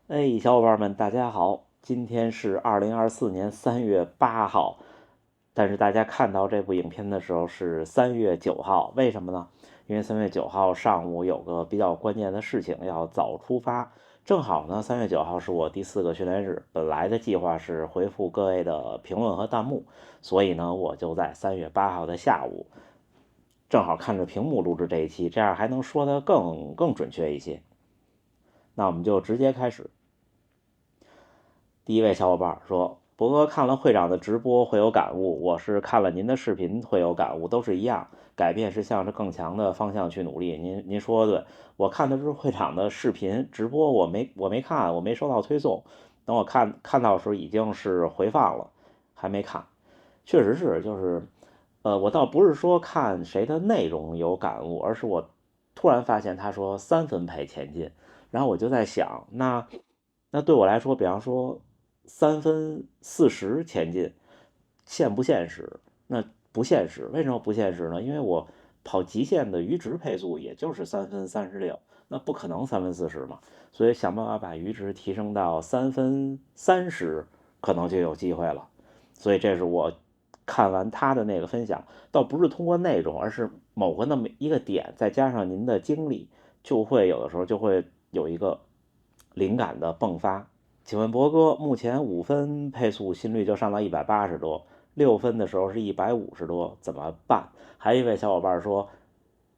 哎，小伙伴们，大家好！今天是2024年3月8号，但是大家看到这部影片的时候是3月9号，为什么呢？因为3月9号上午有个比较关键的事情要早出发，正好呢3月9号是我第4个训练日，本来的计划是回复各位的评论和弹幕，所以呢我就在3月8号的下午，正好看着屏幕录制这一期，这样还能说得更准确一些。那我们就直接开始。第一位小伙伴说：博哥看了会长的直播会有感悟，我是看了您的视频会有感悟，都是一样，改变是向着更强的方向去努力。您说的对，我看的是会长的视频直播，我没看，我没收到推送，等我看到的时候已经是回放了，还没看。确实是，就是我倒不是说看谁的内容有感悟，而是我突然发现他说3分配前进，然后我就在想，那对我来说，比方说3分40前进，现不现实？那不现实，为什么不现实呢？因为我跑极限的阈值配速也就是3分36，那不可能3分40嘛，所以想办法把阈值提升到3分30，可能就有机会了。所以这是我看完他的那个分享，倒不是通过内容，而是某个那么一个点，再加上您的经历，就会有的时候就会有一个灵感的迸发。请问博哥，目前5分配速心率就上到180多，6分的时候是150多，怎么办？还有一位小伙伴说，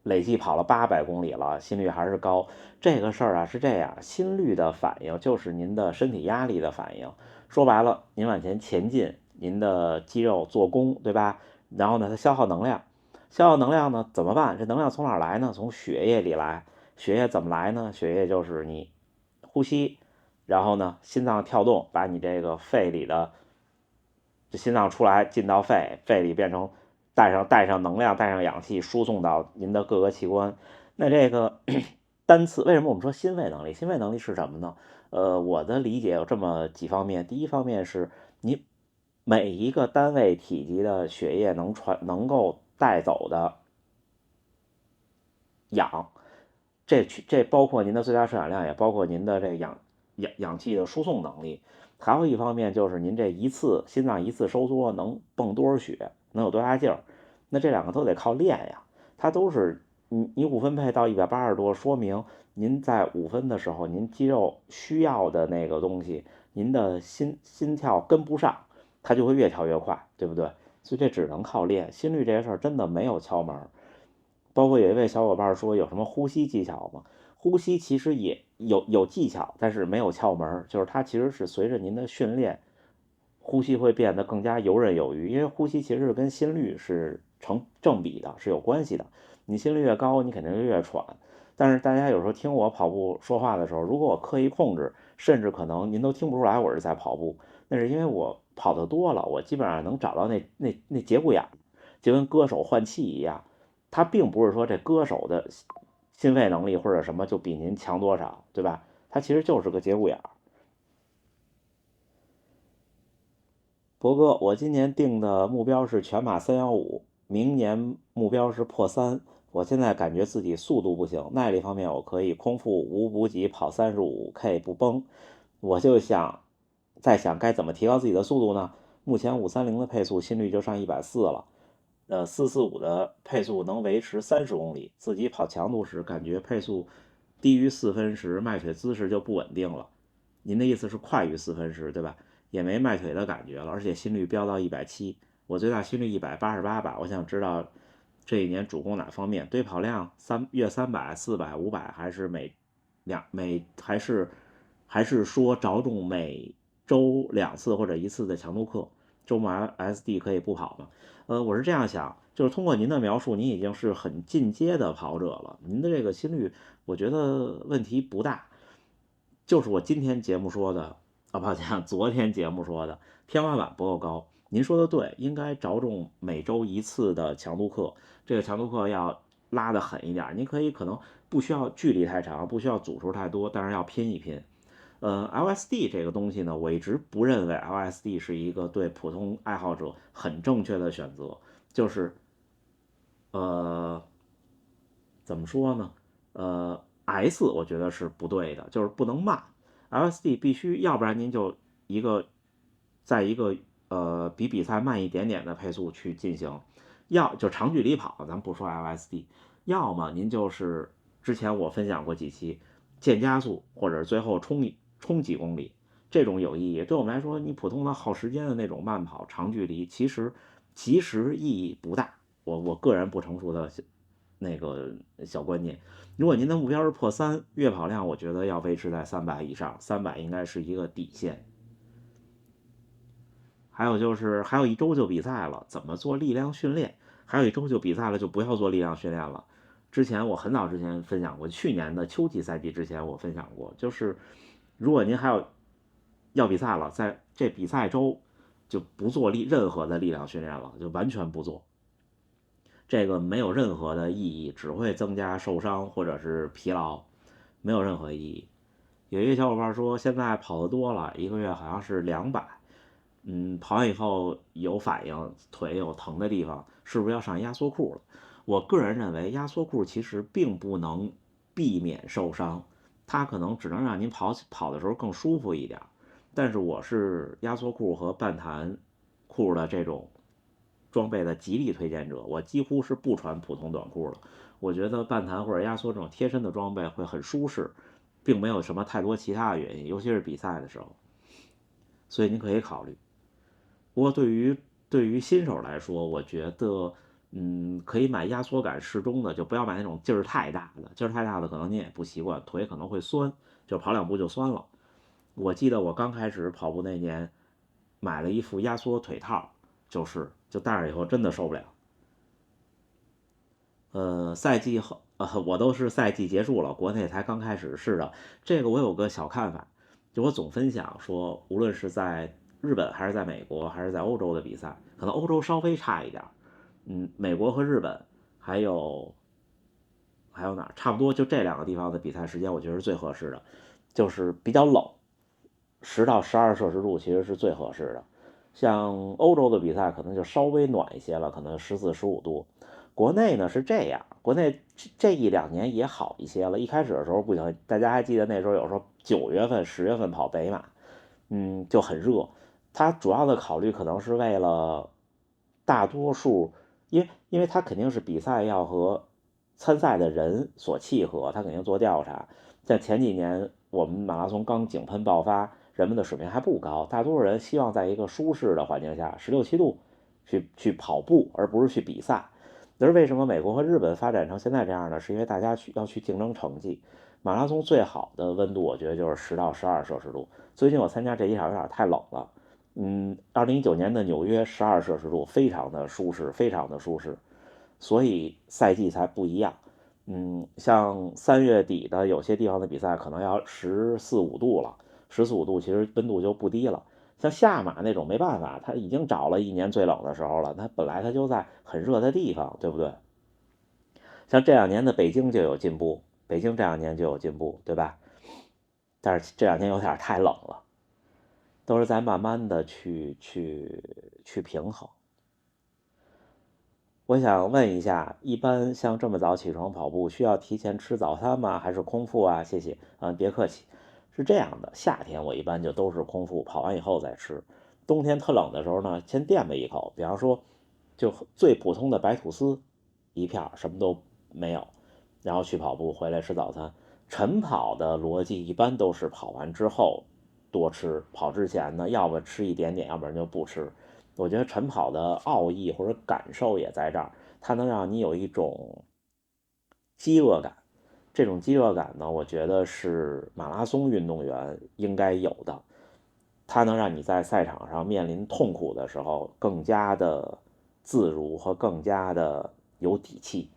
累计跑了800公里了，心率还是高。这个事儿啊是这样，心率的反应就是您的身体压力的反应。说白了，您往前进，您的肌肉做功，对吧？然后呢，它消耗能量，消耗能量呢怎么办？这能量从哪儿来呢？从血液里来。血液怎么来呢？血液就是你呼吸，然后呢，心脏跳动，把你这个肺里的这心脏出来进到肺，肺里变成带上能量，带上氧气，输送到您的各个器官。那这个单次为什么我们说心肺能力？心肺能力是什么呢？我的理解有这么几方面。第一方面是你每一个单位体积的血液能够带走的氧，这包括您的最大摄氧量，也包括您的这个氧气的输送能力。还有一方面就是您这一次心脏一次收缩能泵多少血，能有多大劲儿，那这两个都得靠练呀。它都是你5分配到180多，说明您在5分的时候，您肌肉需要的那个东西，您的心跳跟不上，它就会越跳越快，对不对？所以这只能靠练。心率这个事儿真的没有窍门。包括有一位小伙伴说有什么呼吸技巧吗？呼吸其实也有技巧，但是没有窍门，就是它其实是随着您的训练，呼吸会变得更加游刃有余。因为呼吸其实是跟心率是成正比的，是有关系的。你心率越高，你肯定就越喘。但是大家有时候听我跑步说话的时候，如果我刻意控制，甚至可能您都听不出来我是在跑步，那是因为我跑得多了，我基本上能找到那节骨眼，就跟歌手换气一样。他并不是说这歌手的心肺能力或者什么就比您强多少，对吧？他其实就是个节骨眼。博哥，我今年定的目标是全马315，明年目标是破3。我现在感觉自己速度不行，耐力方面我可以空腹无补给跑35K 不崩。我就在想该怎么提高自己的速度呢？目前530的配速，心率就上140了。445的配速能维持30公里，自己跑强度时感觉配速低于4分时，迈腿姿势就不稳定了。您的意思是快于4分时，对吧？也没迈腿的感觉了，而且心率飙到170，我最大心率188把。我想知道这一年主攻哪方面？堆跑量月300、400、500，还是还是说着重每周2次或者1次的强度课？周末 SD 可以不跑吗？我是这样想，就是通过您的描述，您已经是很进阶的跑者了，您的这个心率，我觉得问题不大。就是我今天节目说的啊，抱歉，昨天节目说的天花板不够高。您说的对，应该着重每周1次的强度课，这个强度课要拉得狠一点。您可能不需要距离太长，不需要组数太多，但是要拼一拼。LSD 这个东西呢，我一直不认为 LSD 是一个对普通爱好者很正确的选择。就是呃，怎么说呢？S 我觉得是不对的，就是不能慢。LSD 必须，要不然您就在一个比比赛慢一点点的配速去进行，就长距离跑，咱不说 LSD，要么您就是之前我分享过几期渐加速，或者最后冲几公里，这种有意义。对我们来说，你普通的耗时间的那种慢跑长距离，其实意义不大。我个人不成熟的那个小观念。如果您的目标是破3，月跑量我觉得要维持在300以上，300应该是一个底线。还有就是还有1周就比赛了，怎么做力量训练？还有1周就比赛了，就不要做力量训练了。之前我很早之前分享过，去年的秋季赛季之前我分享过，就是如果您还要比赛了，在这比赛周就不做任何的力量训练了，就完全不做。这个没有任何的意义，只会增加受伤或者是疲劳，没有任何意义。有一个小伙伴说，现在跑得多了，一个月好像是200，跑完以后有反应，腿有疼的地方，是不是要上压缩裤了？我个人认为，压缩裤其实并不能避免受伤，它可能只能让您跑的时候更舒服一点。但是我是压缩裤和半弹裤的这种装备的极力推荐者，我几乎是不穿普通短裤了。我觉得半弹或者压缩这种贴身的装备会很舒适，并没有什么太多其他的原因，尤其是比赛的时候，所以您可以考虑。不过对于新手来说，我觉得可以买压缩感适中的，就不要买那种劲儿太大的，劲儿太大的可能您也不习惯，腿可能会酸，就跑2步就酸了。我记得我刚开始跑步那年，买了一副压缩腿套，就戴上以后真的受不了。赛季后，我都是赛季结束了，国内才刚开始试的。这个我有个小看法，就我总分享说，无论是在日本还是在美国还是在欧洲的比赛，可能欧洲稍微差一点，美国和日本还有哪儿，差不多就这2个地方的比赛时间，我觉得是最合适的，就是比较冷10到12摄氏度其实是最合适的。像欧洲的比赛可能就稍微暖一些了，可能14、15度。国内呢是这样，国内这1、2年也好一些了。一开始的时候不行，大家还记得那时候有时候9月份、10月份跑北马，就很热。它主要的考虑可能是为了大多数，因为它肯定是比赛要和参赛的人所契合，他肯定做调查。在前几年我们马拉松刚井喷爆发，人们的水平还不高，大多数人希望在一个舒适的环境下16、17度去跑步，而不是去比赛。而为什么美国和日本发展成现在这样呢？是因为大家要去竞争成绩。马拉松最好的温度，我觉得就是10到12摄氏度。最近我参加这一场有点太冷了。2019年的纽约12摄氏度，非常的舒适，非常的舒适，所以赛季才不一样。像3月底的有些地方的比赛可能要14、15度了，14、15度其实温度就不低了。像下马那种没办法，他已经找了1年最冷的时候了，他本来他就在很热的地方，对不对？像这2年的北京就有进步，北京这2年就有进步，对吧？但是这2年有点太冷了，都是在慢慢的去平衡。我想问一下，一般像这么早起床跑步，需要提前吃早餐吗？还是空腹啊？谢谢。别客气。是这样的，夏天我一般就都是空腹，跑完以后再吃。冬天特冷的时候呢，先垫吧一口，比方说，就最普通的白吐司，一片什么都没有，然后去跑步，回来吃早餐。晨跑的逻辑一般都是跑完之后多吃，跑之前呢，要么吃一点点，要不然就不吃。我觉得晨跑的奥义或者感受也在这儿，它能让你有一种饥饿感。这种饥饿感呢，我觉得是马拉松运动员应该有的。它能让你在赛场上面临痛苦的时候更加的自如和更加的有底气。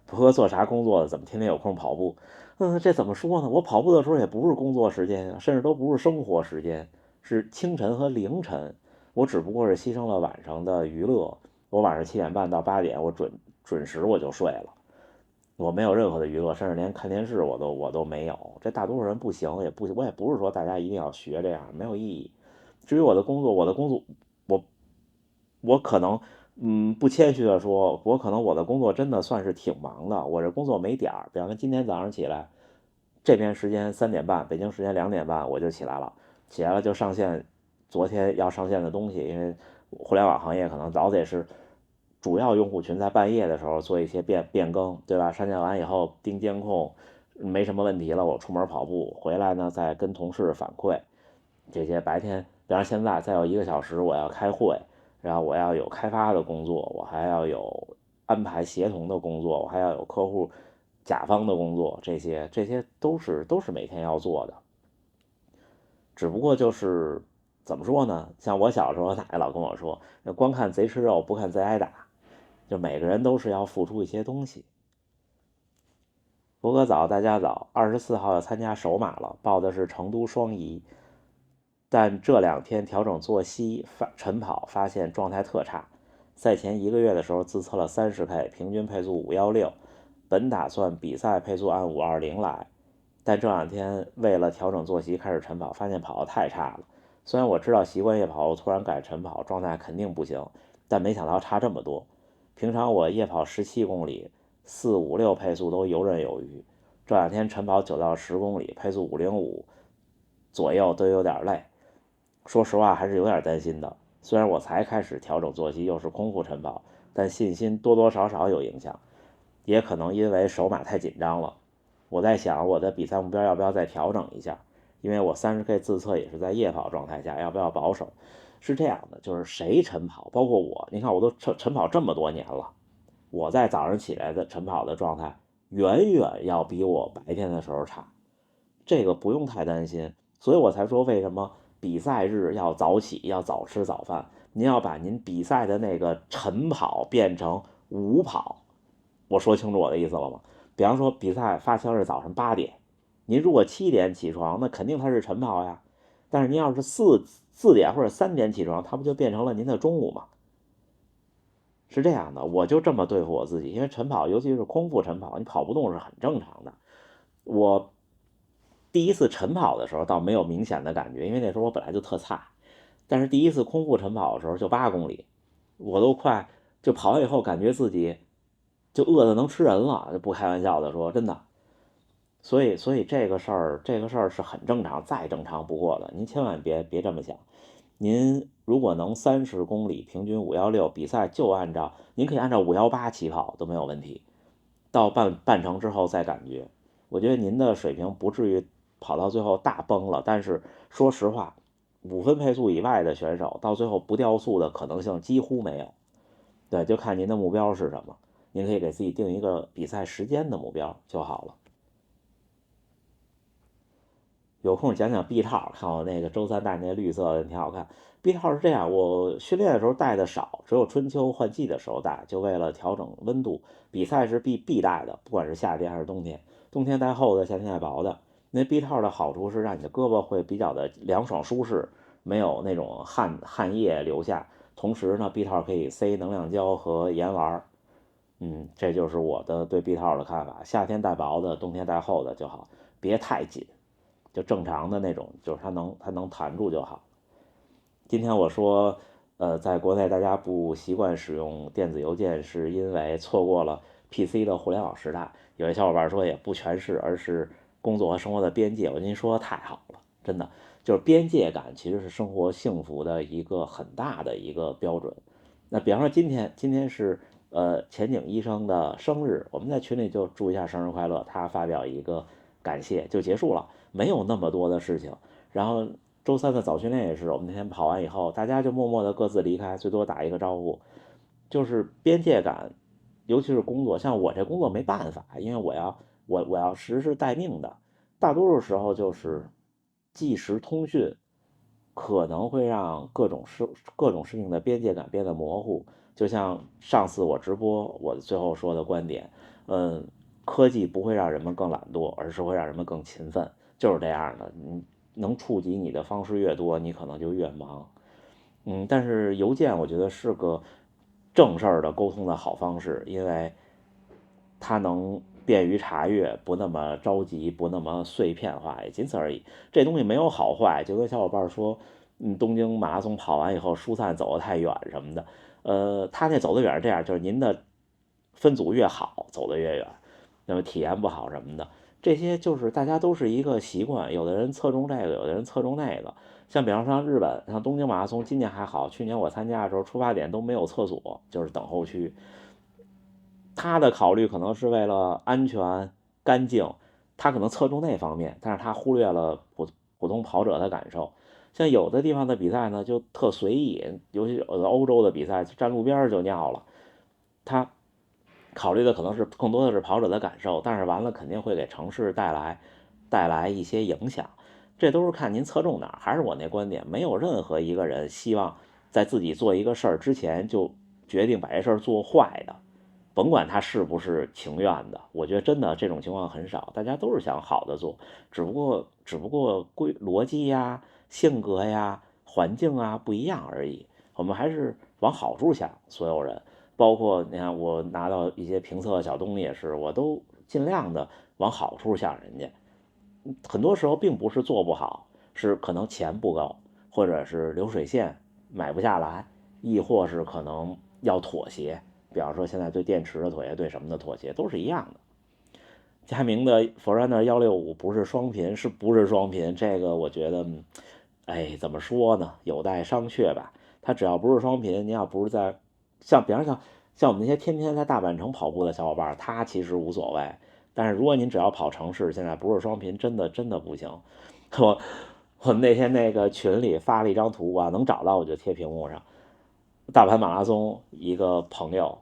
不说做啥工作的，怎么天天有空跑步？这怎么说呢？我跑步的时候也不是工作时间，甚至都不是生活时间，是清晨和凌晨。我只不过是牺牲了晚上的娱乐。我晚上7点半到8点，我准时我就睡了。我没有任何的娱乐，甚至连看电视我都没有。这大多数人不行，我也不是说大家一定要学这样，没有意义。至于我的工作，我我可能不谦虚的说，我可能我的工作真的算是挺忙的。我这工作没点儿，比方说今天早上起来这边时间3点半，北京时间2点半我就起来了，就上线昨天要上线的东西，因为互联网行业可能早得是主要用户群在半夜的时候做一些变更，对吧？上线完以后盯监控没什么问题了，我出门跑步回来呢，再跟同事反馈这些白天，比方现在再有1个小时我要开会，然后我要有开发的工作，我还要有安排协同的工作，我还要有客户甲方的工作，这些都是每天要做的。只不过就是怎么说呢？像我小时候，奶奶老跟我说，光看贼吃肉，不看贼挨打，就每个人都是要付出一些东西。博哥早，大家早，24号要参加首马了，报的是成都双遗，但这2天调整作息，晨跑发现状态特差。赛前1个月的时候自测了30K，平均配速516，本打算比赛配速按520来，但这2天为了调整作息开始晨跑，发现跑得太差了。虽然我知道习惯夜跑，突然改晨跑状态肯定不行，但没想到差这么多。平常我夜跑17公里，456配速都游刃有余，这2天晨跑9到10公里，配速505左右都有点累。说实话还是有点担心的，虽然我才开始调整作息，又是空腹晨跑，但信心多多少少有影响，也可能因为首马太紧张了。我在想我的比赛目标要不要再调整一下，因为我30K 自测也是在夜跑状态下，要不要保守？是这样的，就是谁晨跑，包括我，你看我都晨跑这么多年了，我在早上起来的晨跑的状态远远要比我白天的时候差，这个不用太担心。所以我才说为什么比赛日要早起，要早吃早饭。您要把您比赛的那个晨跑变成午跑，我说清楚我的意思了吗？比方说比赛发枪是早上8点，您如果7点起床，那肯定它是晨跑呀。但是您要是4点或者3点起床，它不就变成了您的中午吗？是这样的，我就这么对付我自己，因为晨跑，尤其是空腹晨跑，你跑不动是很正常的。我第一次晨跑的时候倒没有明显的感觉，因为那时候我本来就特差。但是第一次空腹晨跑的时候就8公里，我都快就跑完以后感觉自己就饿得能吃人了，不开玩笑的说，真的。所以这个事儿是很正常，再正常不过的。您千万别这么想。您如果能30公里平均516，比赛就您可以按照518起跑都没有问题。到半程之后再感觉，我觉得您的水平不至于跑到最后大崩了。但是说实话，5分配速以外的选手到最后不掉速的可能性几乎没有。对，就看您的目标是什么，您可以给自己定一个比赛时间的目标就好了。有空讲讲 B 套，看我那个周3带那绿色的挺好看。B 套是这样，我训练的时候带的少，只有春秋换季的时候带，就为了调整温度。比赛是必带的，不管是夏天还是冬天，冬天带厚的，夏天带薄的。那 B 套的好处是让你的胳膊会比较的凉爽舒适，没有那种汗液流下。同时呢，B 套可以塞能量胶和盐丸。这就是我的对 B 套的看法。夏天带薄的，冬天带厚的就好，别太紧。就正常的那种，就是它能弹住就好。今天我说，在国内大家不习惯使用电子邮件，是因为错过了 PC 的互联网时代。有些小伙伴说也不全是，而是工作和生活的边界。我跟您说太好了，真的就是边界感其实是生活幸福的一个很大的一个标准。那比方说今天是前景医生的生日，我们在群里就祝一下生日快乐，他发表一个感谢就结束了，没有那么多的事情。然后周3的早训练也是，我们那天跑完以后，大家就默默的各自离开，最多打一个招呼，就是边界感。尤其是工作，像我这工作没办法，因为我要实时待命的，大多数时候就是即时通讯，可能会让各种事情的边界感变得模糊。就像上次我直播我最后说的观点，科技不会让人们更懒惰，而是会让人们更勤奋，就是这样的。你能触及你的方式越多，你可能就越忙。但是邮件我觉得是个正事儿的沟通的好方式，因为它能便于查阅，不那么着急，不那么碎片化，也仅此而已。这东西没有好坏，就跟小伙伴说，东京马拉松跑完以后疏散走得太远什么的，他那走得远是这样，就是您的分组越好，走得越远，那么体验不好什么的。这些就是大家都是一个习惯，有的人侧重这个，有的人侧重那个。像比方说像日本，像东京马拉松，今年还好，去年我参加的时候出发点都没有厕所，就是等候区。他的考虑可能是为了安全、干净，他可能侧重那方面，但是他忽略了普通跑者的感受。像有的地方的比赛呢，就特随意，尤其有的欧洲的比赛，站路边就尿了。他考虑的可能是更多的是跑者的感受，但是完了肯定会给城市带来一些影响。这都是看您侧重哪儿。还是我那观点，没有任何一个人希望在自己做一个事儿之前就决定把这事儿做坏的。甭管他是不是情愿的，我觉得真的这种情况很少，大家都是想好的做，只不过逻辑呀、性格呀、环境啊不一样而已。我们还是往好处想，所有人，包括你看我拿到一些评测小东西也是，我都尽量的往好处想人家。很多时候并不是做不好，是可能钱不够，或者是流水线买不下来，亦或是可能要妥协。比方说现在对电池的妥协，对什么的妥协，都是一样的。佳明的 Forerunner 165不是双频，是不是双频？这个我觉得，哎，怎么说呢？有待商榷吧。它只要不是双频，你要不是在比方像我们那些天天在大阪城跑步的小伙伴，他其实无所谓。但是如果您只要跑城市，现在不是双频，真的不行。我我们那天那个群里发了一张图啊，能找到我就贴屏幕上。大阪马拉松一个朋友，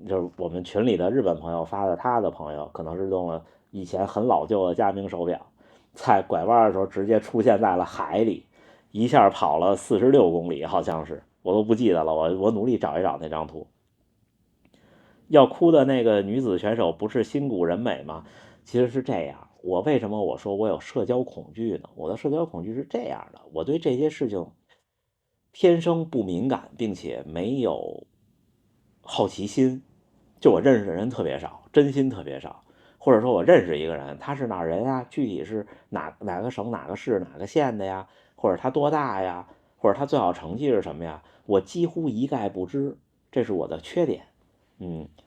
就是我们群里的日本朋友发的，他的朋友可能是用了以前很老旧的佳明手表，在拐弯的时候直接出现在了海里，一下跑了46公里，好像是，我都不记得了，我努力找一找那张图。要哭的那个女子选手不是新谷仁美吗？其实是这样，为什么我说我有社交恐惧呢？我的社交恐惧是这样的，我对这些事情天生不敏感，并且没有好奇心。就我认识的人特别少，真心特别少，或者说我认识一个人，他是哪儿人呀？具体是哪个省、哪个市、哪个县的呀？或者他多大呀？或者他最好成绩是什么呀？我几乎一概不知，这是我的缺点。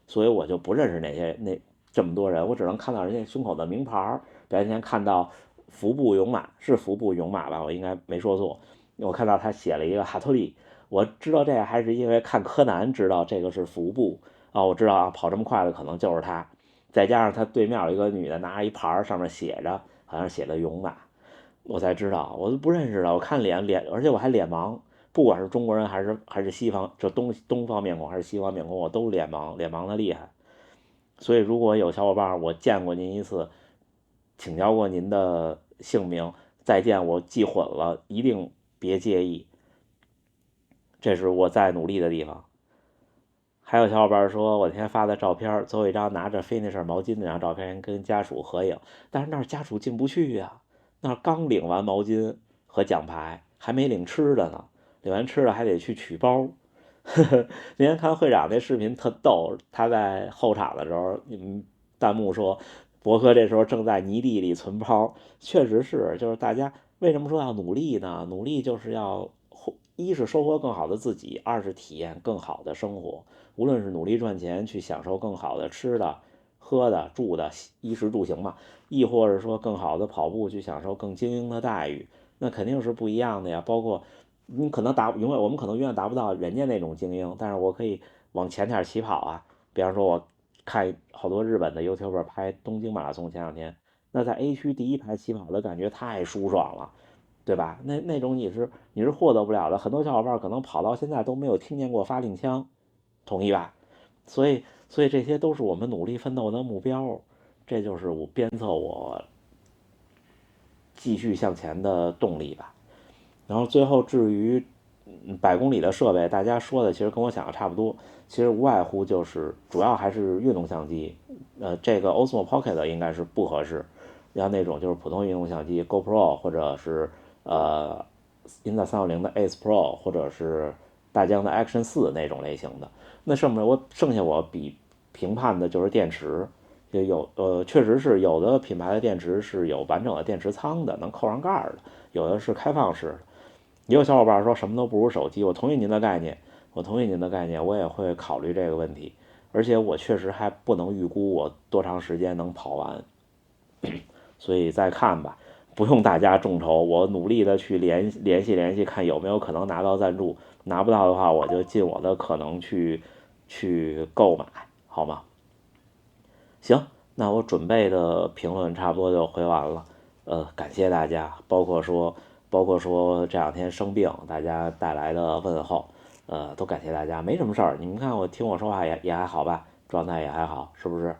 所以我就不认识这么多人，我只能看到人家胸口的名牌。比如前看到服部勇马，是服部勇马吧？我应该没说错。我看到他写了一个哈托利，我知道这个还是因为看柯南知道这个是服部啊，我知道啊，跑这么快的可能就是他。再加上他对面有一个女的拿着一牌，上面写着好像写的勇马，我才知道，我都不认识了。我看脸，而且我还脸盲，不管是中国人还是西方，这东方面孔还是西方面孔，我都脸盲，脸盲的厉害。所以如果有小伙伴我见过您一次，请教过您的姓名，再见我记混了，一定别介意，这是我在努力的地方。还有小伙伴说，我那天发的照片，最后一张拿着 Finisher 毛巾那张照片跟家属合影，但是那儿家属进不去呀，那儿刚领完毛巾和奖牌，还没领吃的呢，领完吃的还得去取包。那天看会长那视频特逗，他在后场的时候，弹幕说博科这时候正在泥地里存包，确实是，就是大家为什么说要努力呢？努力就是要一是收获更好的自己，二是体验更好的生活。无论是努力赚钱去享受更好的吃的、喝的、住的，衣食住行嘛，亦或者说更好的跑步去享受更精英的待遇，那肯定是不一样的呀。包括你可能我们可能永远达不到人家那种精英，但是我可以往前点起跑啊。比方说，我看好多日本的 YouTuber 拍东京马拉松前两天，那在 A 区第一排起跑的感觉太舒爽了，对吧？那种你是获得不了的。很多小伙伴可能跑到现在都没有听见过发令枪，同意吧？所以这些都是我们努力奋斗的目标，这就是我鞭策我继续向前的动力吧。然后最后至于100公里的设备，大家说的其实跟我想的差不多，其实无外乎就是主要还是运动相机，这个 Osmo Pocket 应该是不合适，要那种就是普通运动相机 GoPro 或者是Insta360的 Ace Pro 或者是大疆的 Action 4那种类型的。那剩下我比评判的就是电池，确实是有的品牌的电池是有完整的电池仓的，能扣上盖的，有的是开放式的。也有小伙伴说什么都不如手机，我同意您的概念，我也会考虑这个问题。而且我确实还不能预估我多长时间能跑完，所以再看吧，不用大家众筹，我努力的去联系，看有没有可能拿到赞助，拿不到的话，我就尽我的可能去购买，好吗？行，那我准备的评论差不多就回完了，感谢大家，包括说这两天生病，大家带来的问候，都感谢大家，没什么事儿，你们看我听我说话也还好吧，状态也还好，是不是？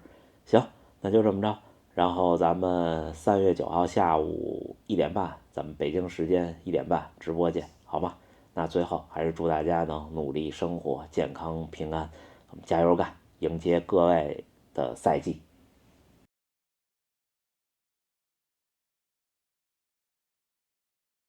行，那就这么着，然后咱们3月9号下午1点半，咱们北京时间1点半直播见，好吗？那最后还是祝大家能努力生活，健康平安，我们加油干，迎接各位的赛季。